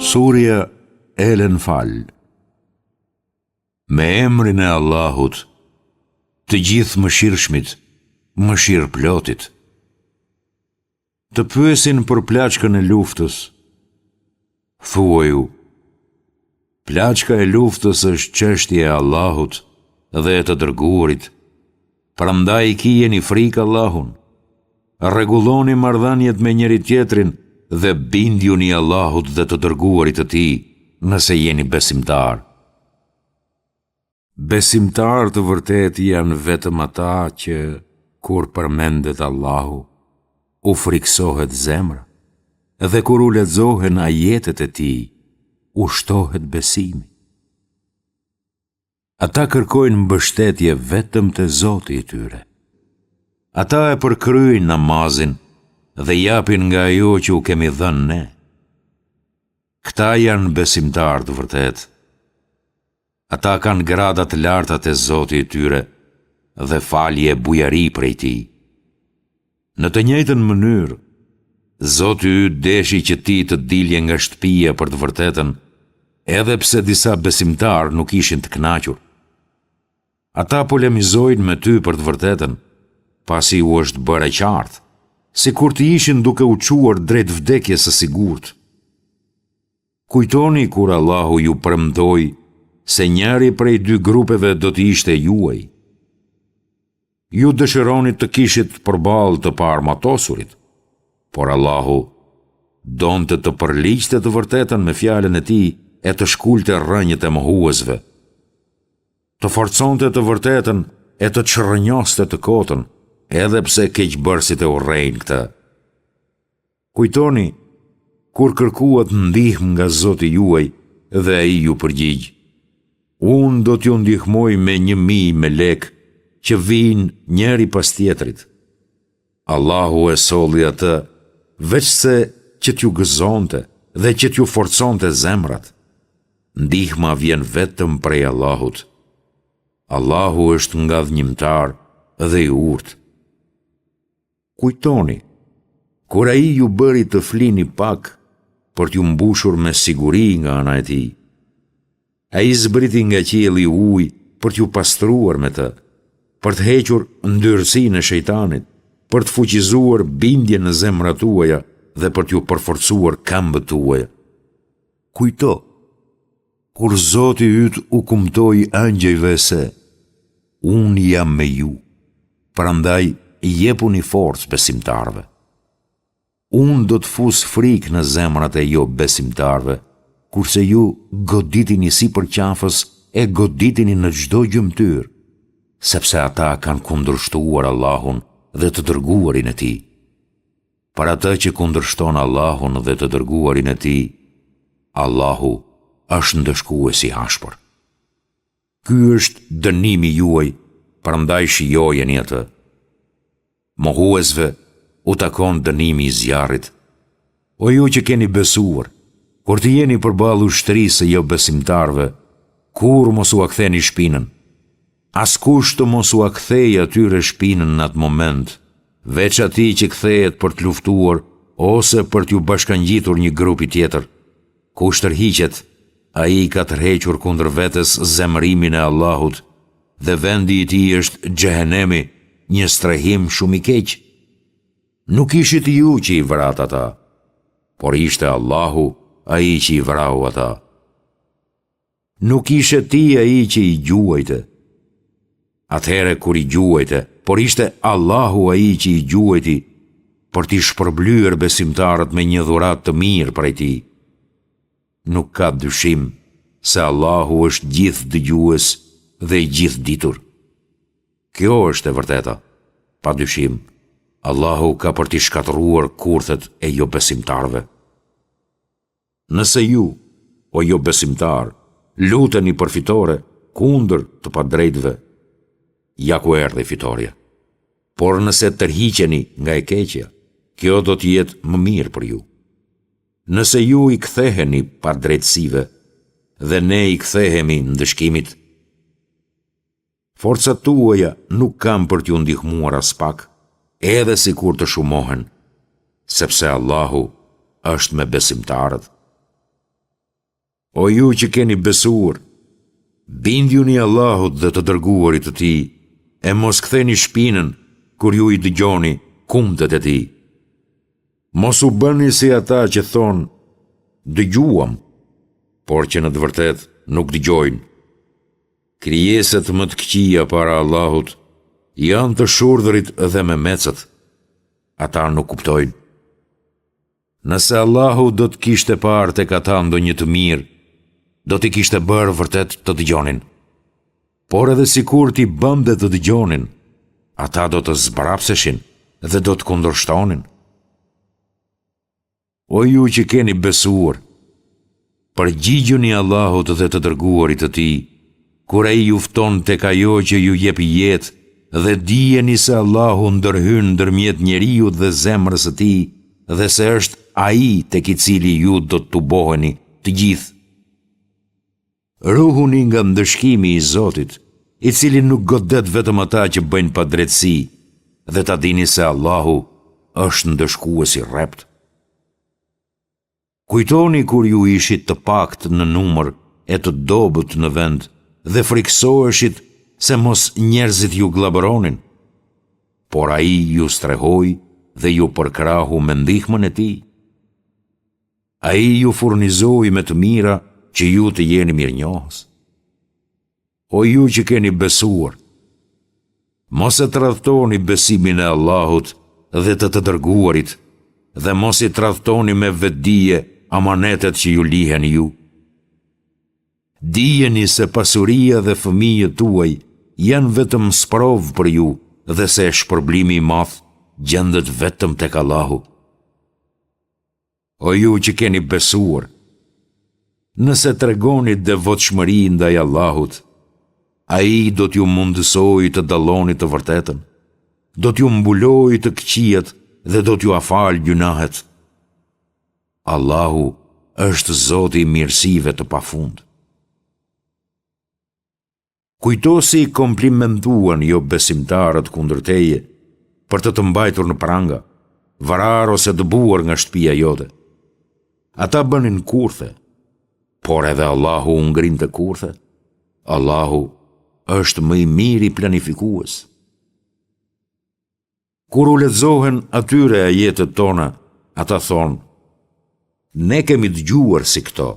Surja El-Enfal. Me emrin e Allahut, të gjithë mëshirshmit, mëshirëplotit. Të pyesin për plaçkën e luftës. Thuaju, plaçka e luftës është çështje e Allahut dhe e të dërguarit, prandaj kijeni frikë Allahun. Rregulloni marrëdhëniet me njëri tjetrin dhe bindjuni Allahut dhe të dërguarit të tij, nëse jeni besimtar. Besimtar të vërtet janë vetëm ata që, kur përmendet Allahu, u friksohet zemra, dhe kur u lexohen ajetet e tij, u shtohet besimi. Ata kërkojnë mbështetje vetëm te Zoti i tyre. Ata e përkryjnë namazin dhe japin nga ajo që u kemi dhënë ne. Këta janë besimtarë të vërtet. Ata kanë grada të larta te Zoti i tyre dhe falje bujari prej tij. Në të njëjtën mënyrë, Zoti yt deshi që ti të dilje nga shtëpia për të vërtetën, edhe pse disa besimtarë nuk ishin të kënaqur. Ata polemizojnë me ty për të vërtetën, pasi u është bërë e qartë, si kur të ishin duke u quar drejt vdekjes së sigurt. Kujtoni kur Allahu ju premtoi se njëri prej dy grupeve do të ishte juaj. Ju dëshironit të kishit përballë të paarmatosurit, por Allahu donte të përligjte të vërtetën me fjalën e tij e të shkulte rrënjët e mohuesve. Të forconte të vërtetën e të çrrënjoste të kotën, edhe pse keqbërësit e urrejnë këtë. Kujtoni kur kërkuat ndihmë nga Zoti juaj dhe ai ju përgjigj: Unë do t'ju ndihmoj me 1000 melek që vinë njëri pas tjetrit. Allahu e solli atë, veçse që t'ju gëzonte dhe që t'ju forconte zemrat. Ndihma vjen vetëm prej Allahut. Allahu është ngadhnjimtar dhe i urtë. Kujtoni, kur ai ju bëri të flini pak për t'ju mbushur me siguri nga ana e tij. Ai zbriti nga qielli ujë për t'ju pastruar me të, për të hequr ndyrësinë e shejtanit, për të fuqizuar bindjen në zemrat tuaja dhe për t'ju përforcuar këmbët tuaja. Kujto, kur Zoti yt u kumtoi angjëjve se unë jam me ju, prandaj jepuni forcë besimtarve. Unë do të fus frikë në zemrat e jo besimtarve, kurse ju goditini si për qafës e goditini në çdo gjymtyr, sepse ata kanë kundërshtuar Allahun dhe të dërguarin e tij. Për atë që kundërshton Allahun dhe të dërguarin e tij, Allahu është ndëshkues i ashpër. Ky është dënimi juaj, prandaj shijojeni atë. Mohuesve u takon dënimi i zjarrit. O ju që keni besuar, kur të jeni përballë ushtrisë jo besimtarve, kur mos u aktheni shpinën. Askush të mos u akthejë atyre shpinën në atë moment, veç atij që kthehet për të luftuar ose për t'ju bashkangjitur një grupi tjetër. Kush tërhiqet, ai ka tërhequr kundër vetes zemërimin e Allahut, dhe vendi i tij është xhehenemi, një strehim shumë i keq. Nuk ishit ju që i vrat ata, por ishte Allahu ai që i vrau ata. Nuk ishe ti ai që i gjuajte. Atëhere kur i gjuajte, por ishte Allahu ai që i gjuajti, për t'i shpërblyer besimtarët me një dhuratë të mirë prej tij. Nuk ka dyshim se Allahu është gjithë dëgjues dhe i gjithë ditur. Kjo është e vërteta. Pa dyshim, Allahu ka për t'i shkatëruar kurthet e jo besimtarve. Nëse ju, o jo besimtar, luteni për fitore kundër të padrejtëve, ja ku erdhi fitoria. Por nëse tërhiqeni nga e keqja, kjo do t'jetë më mirë për ju. Nëse ju i ktheheni pa drejtësive dhe ne i kthehemi ndëshkimit, forcat tuaja nuk kam për t'ju ndihmuar as pak, edhe si kur të shumohen, sepse Allahu është me besimtarët. O ju që keni besuar, bindjuni Allahut dhe të dërguarit të tij, e mos ktheni shpinën kur ju i dëgjoni kumtet e tij. Mos u bëni si ata që thonë, dëgjuam, por që në të vërtet nuk dëgjojnë. Krijeset më të këqija para Allahut janë të shurdhërit dhe me mecët. Ata nuk kuptojnë. Nëse Allahu do të kishte parë tek ata ndonjë të mirë, do t'i kishte bërë vërtet të dëgjonin. Por edhe sikur t'i bënte të dëgjonin, ata do të zbrapseshin dhe do të kundërshtonin. O ju që keni besuar, përgjigjuni Allahut dhe të dërguarit të tij, kur ai ju fton tek ajo që ju jep jetë, dhe dijeni se Allahu ndërhyn ndërmjet njeriu dhe zemrës së tij, dhe se është ai tek i cili ju do të tuboheni të gjithë. Ruhuni nga ndëshkimi i Zotit, i cili nuk godet vetëm ata që bëjnë padrejtësi, dhe ta dini se Allahu është ndëshkues i rrept. Kujtoni kur ju ishit të pakt në numër e të dobët në vend, dhe friksoheshit se mos njerëzit ju glabëronin, por ai ju strehoi dhe ju përkrahu me ndihmën e tij. Ai ju furnizoi me të mira që ju të jeni mirënjohës. O ju që keni besuar, mos e tradhtoni besimin e Allahut dhe të dërguarit, dhe mos i tradhtoni me vetdije amanetet që ju lihen ju. Dijeni se pasuria dhe fëmijët tuaj janë vetëm sprov për ju, dhe se shpërblimi i madh gjendet vetëm tek Allahu. O ju që keni besuar, nëse tregoni devotshmëri ndaj Allahut, ai do t'ju mundësojë të dalloni të vërtetën, do t'ju mbulojë të këqijet dhe do t'ju afal gjunahet. Allahu është Zoti i mirësive të pafund. Kujto si komplimentuan jo besimtarët kundër teje për të mbajtur në pranga, varar ose dëbuar nga shtëpia jote. Ata bënin kurthe, por edhe Allahu u ngrinte kurthe. Allahu është më i miri planifikues. Kur u lexohen atyre ajetet tona, ata thonë, ne kemi dëgjuar si këto.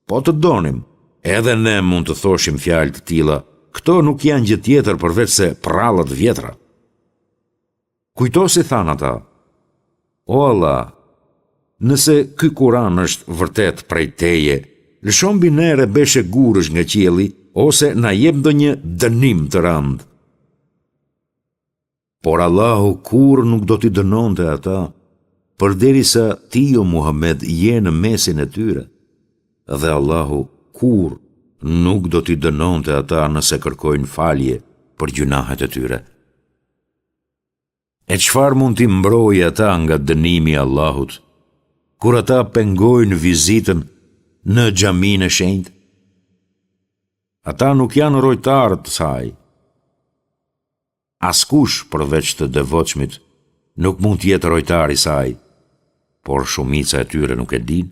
Po të donim, edhe ne mund të thoshim fjalë të tilla, këto nuk janë gjë tjetër përveç se prallat vjetra. Kujto si than ata, o Allah, nëse ky Kur'an është vërtet prej teje, lëshon mbi ne rebeshe gurësh nga qielli, ose na jep ndonjë dënim të rënd. Por Allahu kur nuk do t'i dënonte ata, përderisa ti o Muhammed je në mesin e tyre, dhe Allahu kur nuk do t'i dënonte ata nëse kërkojnë falje për gjunahet e tyre. E çfarë mund t'i mbrojë ata nga dënimi i Allahut, kur ata pengojnë vizitën në xhaminë e shenjtë? Ata nuk janë rojtarë të saj. Askush përveç të devotshmit nuk mund të jetë rojtar i saj, por shumica e tyre nuk e din.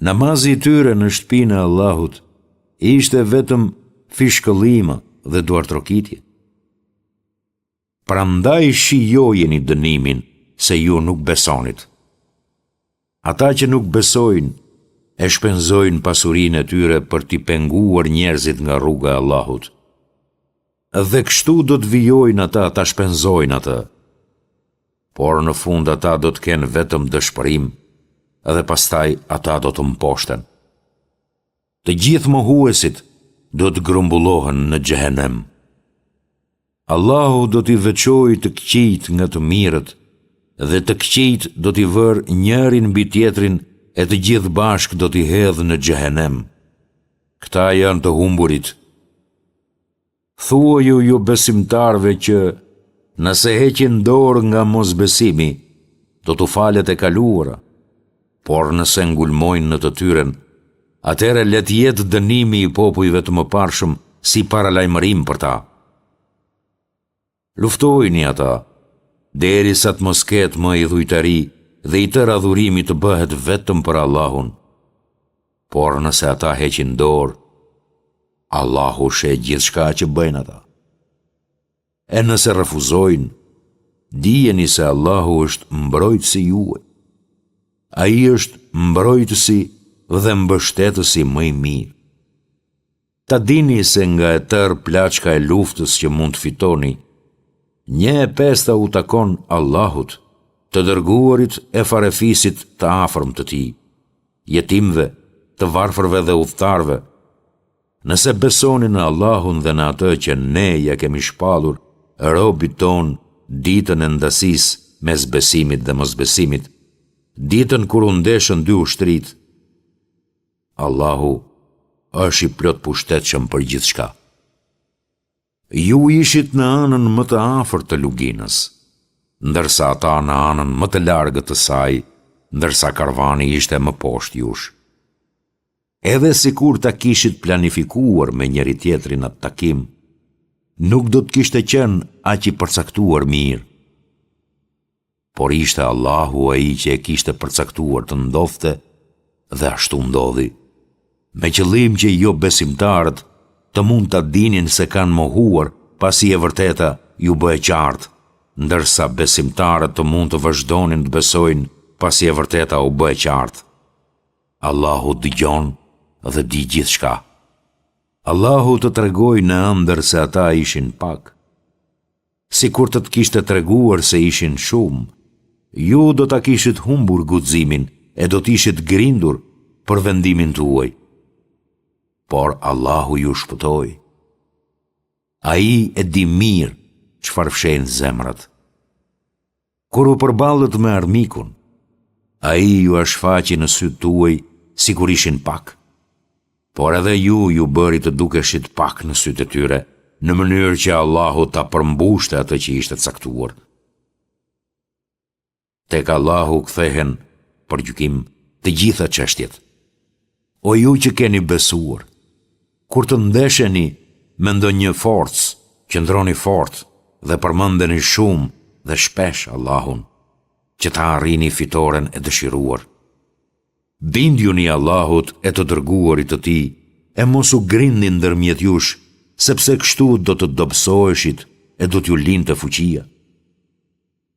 Namazi i tyre në shtëpinë e Allahut ishte vetëm fishkëllima dhe duartrokitje. Prandaj shijojeni dënimin se ju nuk besonit. Ata që nuk besojnë e shpenzojnë pasurinë e tyre për t'i penguar njerëzit nga rruga e Allahut. Dhe kështu do të vijojnë ata ta shpenzojnë atë. Por në fund ata do të kenë vetëm dëshpërim, dhe pastaj ata do të mposhten. Të gjithë mohuesit do të grumbullohen në xhehenem. Allahu do t'i veçojë të këqijt nga të mirët, dhe të këqijt do t'i vërë njërin mbi tjetrin, e të gjithë bashk do t'i hedhë në xhehenem. Këta janë të humburit. Thua ju besimtarve që nëse heqin dorë nga mosbesimi, do t'u falet e kaluara, por nëse ngulmojnë në të tyren, atëre let jetë dënimi i popujve të mëparshëm si paralajmërim për ta. Luftojni ata, derisa të mos ketë më idhujtari dhe i tërë adhurimi të bëhet vetëm për Allahun. por nëse ata heqin dorë, Allahu sheh gjithçka që bëjnë ata. E nëse refuzojnë, dijeni se Allahu është mbrojtësi juaj. Ai është mbrojtësi dhe mbështetësi më i mirë. Ta dini se nga e tërë plaçka e luftës që mund të fitoni, 1/5 u takon Allahut, të dërguarit e farefisit të afërm të tij, jetimve, të varfërve dhe udhëtarve. Nëse besoni në Allahun dhe në atë që ne ja kemi shpallur robit ton ditën e ndasisë mes besimit dhe mosbesimit, ditën kur u ndeshën dy ushtrit, Allahu është i plot pushtetshëm për gjithçka. Ju ishit në anën më të afërt të luginës, ndërsa ata në anën më të largët të saj, ndërsa karvani ishte më poshtë jush. Edhe sikur ta kishit planifikuar me njëri tjetrin atë takim, nuk do të kishte qenë aq i përcaktuar mirë. Por ishte Allahu ai që e kishte përcaktuar të ndodhte dhe ashtu ndodhi, me qëllim që jo besimtarët të mund ta dinin se kanë mohuar pasi e vërteta ju bëhe qartë, ndërsa besimtarët të mund të vazhdonin të besojnë pasi e vërteta u bëhe qartë. Allahu dëgjon dhe di gjithçka. Allahu të tregoj në ëndër se ata ishin pak. Sikur të kishte treguar se ishin shumë, ju do ta kishit humbur guximin e do t'ishit grindur për vendimin tuaj. Por Allahu ju shpëtoi. Ai e di mirë çfarë fshehin zemrat. Kur u përballët me armikun, ai ju shfaqi në sytë tuaj sikur ishin pak. Por edhe ju bëri të dukeshit pak në sytë e tyre, në mënyrë që Allahu ta përmbushte atë që ishte caktuar. Tek Allahu kthehen për gjykim të gjitha çështjet. O ju që keni besuar, kur të ndesheni me ndonjë forcë, qëndroni fort dhe përmendeni shumë dhe shpesh Allahun, që ta arrini fitoren e dëshiruar. Bindjuni Allahut e të dërguarit të tij, e mos u grindni ndërmjet jush, sepse kështu do të dobësoheshit e do t'ju lindte fuqia.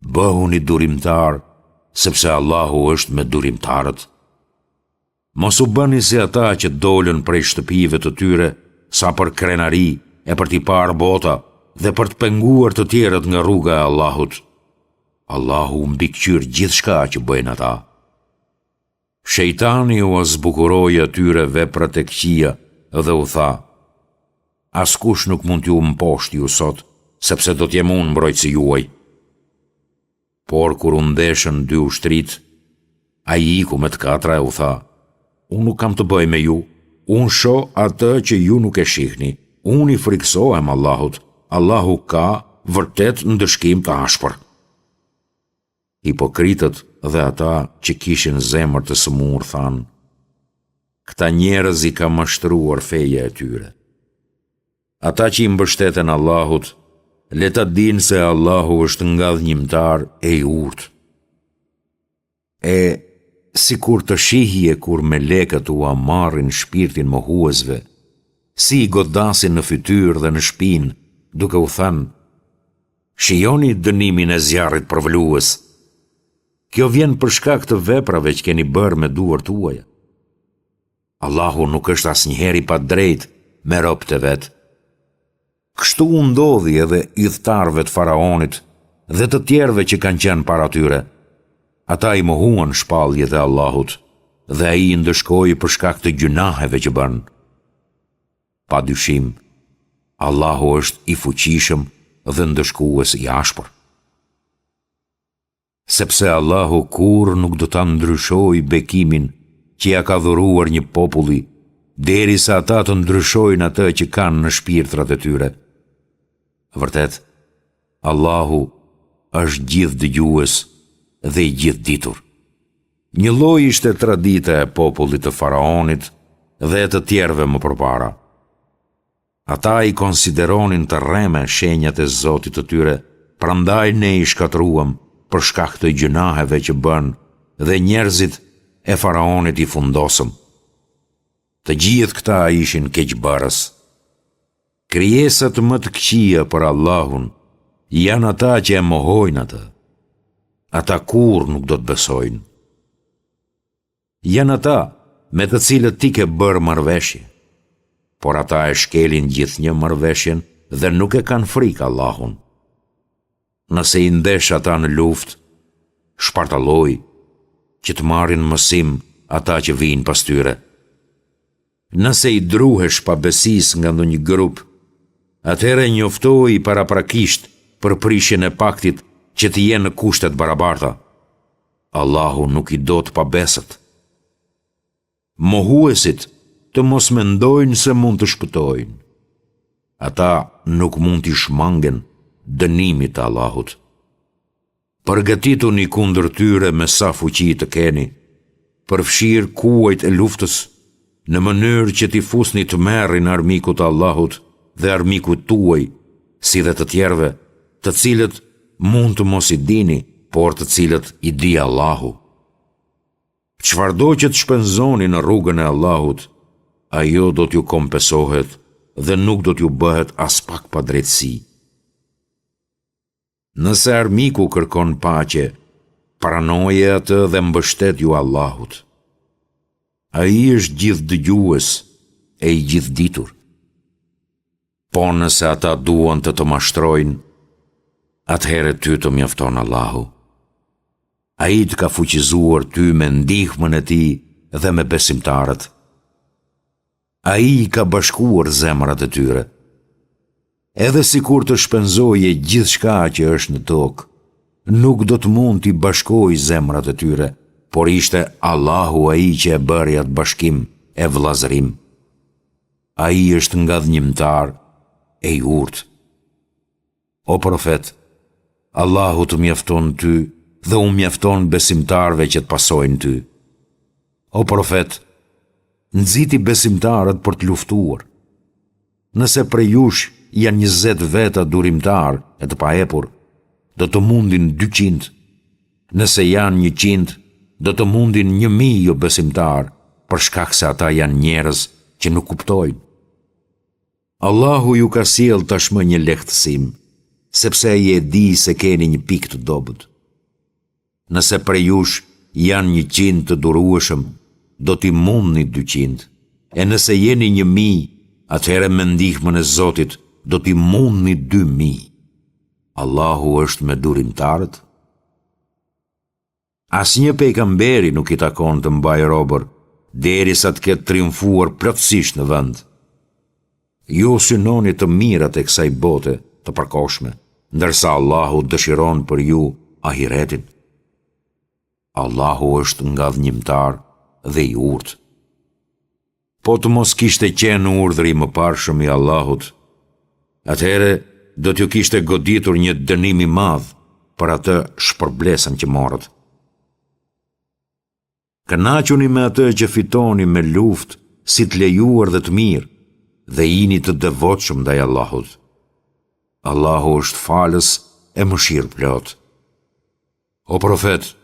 Bëhuni durimtar, sepse Allahu është me durimtarët. Mos u bëni si ata që dolën prej shtëpive të tyre sa për krenari e për t'i parë bota dhe për të penguar të tjerët nga rruga e Allahut. Allahu mbikëqyr gjithçka që bëjnë ata. Shejtani u zbukuroi atyre veprat e këqija dhe u tha: askush nuk mund t'ju mposhtë ju sot, sepse do t'jem unë mbrojtësi juaj. Por kur u ndeshën dy ushtrit, ai iku me të katra e u tha: unë nuk kam të bëj me ju, unë shoh atë që ju nuk e shihni, unë i friksohem Allahut, Allahu ka vërtet ndëshkim të ashpër. Hipokritët dhe ata që kishin zemër të sëmur thanë: këta njerëz i ka mashtruar feja e tyre. Ata që i mbështeten Allahut, le ta dinë se Allahu është ngadhnjimtar e i urtë. E si kur të shihje kur melekët u marrin shpirtin mohuesve, si i godasin në fytyrë dhe në shpinë, duke u thënë: shijoni dënimin e zjarrit përvlues. Kjo vjen për shkak të veprave që keni bërë me duart tuaja. Allahu nuk është asnjëherë i padrejtë me robët e vet. Kështu u ndodhi edhe udhëtarëve të faraonit dhe të tjerëve që kanë qenë para tyre. Ata i mohuan shpalljet e Allahut dhe ai i ndëshkoi për shkak të gjunaheve që bën. Padyshim, Allahu është i fuqishëm dhe ndëshkues i ashpër. Sepse Allahu kur nuk do ta ndryshojë bekimin që ja ka dhuruar një populli, derisa ata të ndryshojnë atë që kanë në shpirtrat e tyre. Vërtet, Allahu është gjithë dëgjues dhe i gjithë ditur. Një lloj ishte tradita e popullit të faraonit dhe të tjerëve më përpara. Ata i konsideronin të rreme shenjat e Zotit të tyre, prandaj ne i shkatruam për shkak të gjunaheve që bën dhe njerëzit e faraonit i fundosëm. Të gjithë këta ishin keqbarës. Krijesat më të këqija për Allahun janë ata që e mohojnë atë. Ata kur nuk do të besojnë. Janë ata me të cilët ti ke bërë marrëveshje, por ata e shkelin gjithnjë marrëveshjen dhe nuk e kanë frikë Allahun. Nëse i ndesh ata në luftë, shpartalloj që të marrin mësim ata që vinë pas tyre. Nëse i druhesh pa besis nga ndonjë grup, atëherë njoftoj paraprakisht për prishjen e paktit që të jenë në kushtet barabarta. Allahu nuk i do të pabesët. Mohuesit të mos mendojnë se mund të shpëtojnë. Ata nuk mund t'i shmangen dënimit të Allahut. Përgatituni kundër tyre me sa fuqi të keni, përfshir kuajt e luftës, në mënyrë që t'i fusni të merrin armikut Allahut dhe armikut tuaj, si dhe të tjerve, të cilët mund të mos i dini, por të cilët i di Allahu. Çfarëdo që të shpenzoni në rrugën e Allahut, ajo do t'ju kompensohet dhe nuk do t'ju bëhet as pak pa drejtësi. Nëse armiku kërkon paqe, pranoje atë dhe mbështet ju Allahut. Ai është gjithë dëgjues e i gjithë ditur. Po nëse ata duan të të mashtrojnë, atëherë ty të mjafton Allahu. Ai të ka fuqizuar ty me ndihmën e tij dhe me besimtarët. Ai i ka bashkuar zemrat e tyre. Edhe sikur të shpenzoje gjithçka që është në tokë, nuk do të mund t'i bashkojë zemrat e tyre, por ishte Allahu ai që e bëri atë bashkim e vëllazërim. Ai është ngadhnjimtar e i urtë. O profet, Allahu të mjafton ty dhe u mjafton besimtarve që të pasojnë ty. O profet, nxiti besimtarët për të luftuar. Nëse prej jush janë 20 veta durimtar e të paepur, do të mundin 200. Nëse janë 100, do të mundin 1000 jo besimtar, për shkak se ata janë njerëz që nuk kuptojnë. Allahu ju ka sjell tashmë një lehtësim, sepse ai e di se keni një pikë të dobët. Nëse prej jush janë 100 të durueshëm, do t'i mundni 200, e nëse jeni 1000, atëherë me ndihmën e Zotit do t'i mundni 2000. Allahu është me durimtarët. Asnjë pejgamberi nuk i takon të mbajë robër, derisa të ketë triumfuar plotësisht në vend. Ju synoni të mirat e kësaj bote të përkohshme, ndërsa Allahu dëshiron për ju ahiretin. Allahu është ngadhnjimtar dhe i urtë. Po të mos kishte qenë urdhri i mëparshëm i Allahut, atëherë do t'ju kishte goditur një dënim i madh për atë shpërblesën që morët. Kënaquni me atë që fitoni me luftë si të lejuar dhe të mirë, dhe jini të devotshëm ndaj Allahut. Allahu është falës e mëshirëplot. O profet,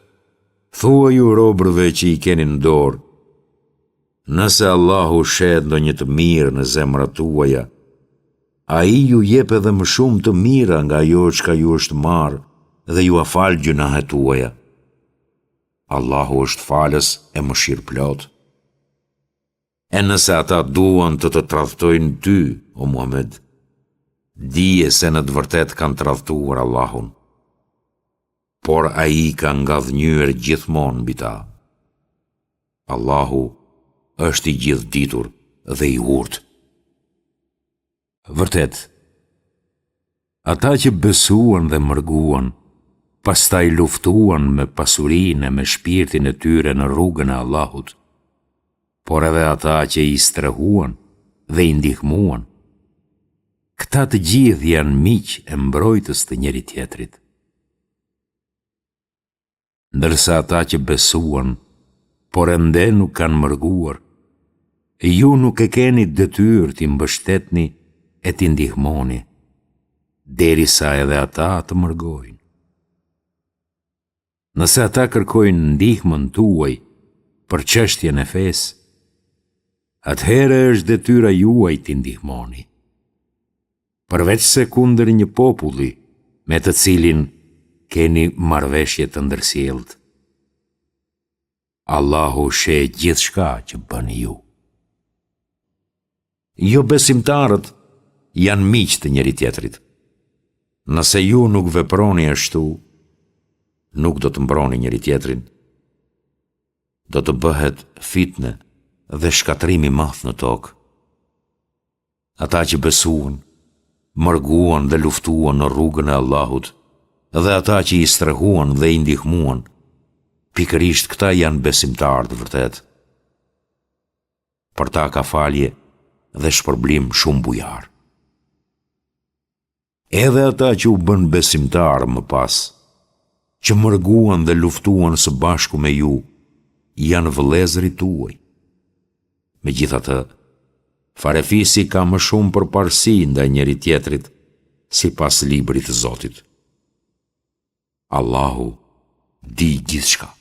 thua ju robërve që i keni në dorë, nëse Allahu shet ndonjë të mirë në zemrat tuaja, ai ju jep edhe më shumë të mira nga ajo çka ju është marrë dhe ju afal gjunahet tuaja. Allahu është falës e mëshirëplot. E nëse ata duan të të tradhtojnë ty, o Muhammed, dije se në të vërtet kanë tradhtuar Allahun, por ai ka ngadhnyer gjithmonë mbi ta. Allahu është i gjithditur dhe i urtë. Vërtet, ata që besuan dhe mërguan, pastaj luftuan me pasurinë e me shpirtin e tyre në rrugën e Allahut, por edhe ata që i strehuan dhe i ndihmuan, këta të gjithë janë miq e mbrojtës të njëri tjetrit. Ndërsa ata që besuan, por ende nuk kanë mërguar, ju nuk e keni detyrë t'i mbështetni e t'i ndihmoni, derisa edhe ata të mërgojnë. Nëse ata kërkojnë ndihmën tuaj për çështjen e fesë, atëherë është detyra juaj t'i ndihmoni. Përveç se kundër një populli me të cilin keni marrëveshje të ndërsjellët. Allahu sheh gjithçka që bëni ju. Jo besimtarët janë miq të njëri tjetrit. Nëse ju nuk veproni ashtu, nuk do të mbroni njëri tjetrin. Do të bëhet fitne dhe shkatrimi i madh në tokë. Ata që besuan, mërguan dhe luftuan në rrugën e Allahut, dhe ata që i strehuan dhe i ndihmuan, pikërisht këta janë besimtarë të vërtet. Për ta ka falje dhe shpërblim shumë bujar. Edhe ata që u bën besimtarë më pas, që mërguan dhe luftuan së bashku me ju, janë vëllezërit tuaj. Megjithatë, farefisi ka më shumë përparësi ndaj njëri tjetrit, sipas librit të Zotit. Allahu di gjithçka.